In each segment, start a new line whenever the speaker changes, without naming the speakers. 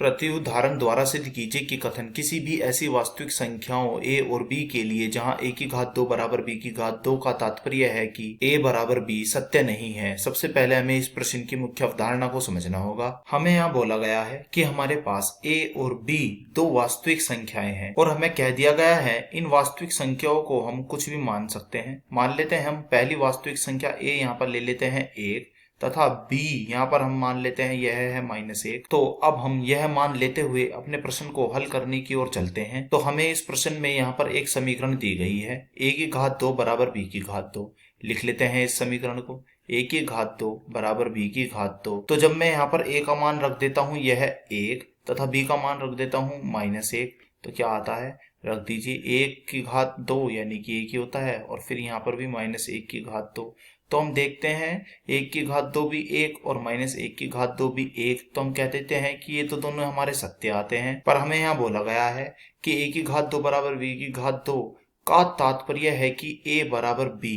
प्रति उदाहरण द्वारा सिद्ध कीजिए कि कथन किसी भी ऐसी वास्तविक संख्याओं a और b के लिए जहां a की घात 2 बराबर b की घात 2 का तात्पर्य है कि a बराबर b सत्य नहीं है। सबसे पहले हमें इस प्रश्न की मुख्य अवधारणा को समझना होगा। हमें यहाँ बोला गया है कि हमारे पास a और b दो वास्तविक संख्याएं हैं और हमें कह दिया गया है इन वास्तविक संख्याओं को हम कुछ भी मान सकते हैं। मान लेते हैं हम पहली वास्तविक संख्या a यहाँ पर ले लेते हैं 1 तथा b यहाँ पर हम मान लेते हैं यह है -1। तो अब हम यह मान लेते हुए अपने प्रश्न को हल करने की ओर चलते हैं। तो हमें इस प्रश्न में यहाँ पर एक समीकरण दी गई है a की घात 2 बराबर b की घात 2। लिख लेते हैं इस समीकरण को a की घात 2 बराबर b की घात 2। तो जब मैं यहाँ पर a का मान रख देता हूँ यह 1 तथा b का मान रख देता हूँ -1, तो क्या आता है, रख दीजिए 1 की घात 2 यानी कि 1 ही होता है और फिर यहाँ पर भी -1 की घात 2। तो हम देखते हैं 1 की घात 2 भी 1 और -1 की घात 2 भी 1, तो हम कह देते हैं कि ये तो दोनों हमारे सत्य आते हैं। पर हमें यहाँ बोला गया है कि a की घात 2 बराबर b की घात 2 का तात्पर्य है कि a बराबर b।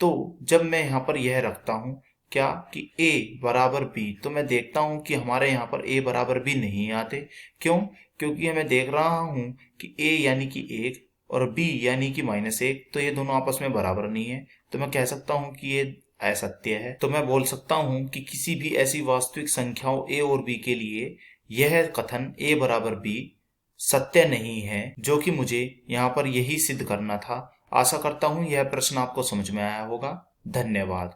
तो जब मैं यहाँ पर यह रखता हूँ क्या कि a बराबर b, तो मैं देखता हूँ कि हमारे यहाँ पर a बराबर b नहीं आते। क्यों? क्योंकि मैं देख रहा हूँ कि a यानी कि 1 और b यानी कि -1, तो ये दोनों आपस में बराबर नहीं है। तो मैं कह सकता हूँ कि ये असत्य है। तो मैं बोल सकता हूँ कि किसी भी ऐसी वास्तविक संख्याओं a और b के लिए यह कथन a बराबर b सत्य नहीं है, जो कि मुझे यहाँ पर यही सिद्ध करना था। आशा करता हूँ यह प्रश्न आपको समझ में आया होगा। धन्यवाद।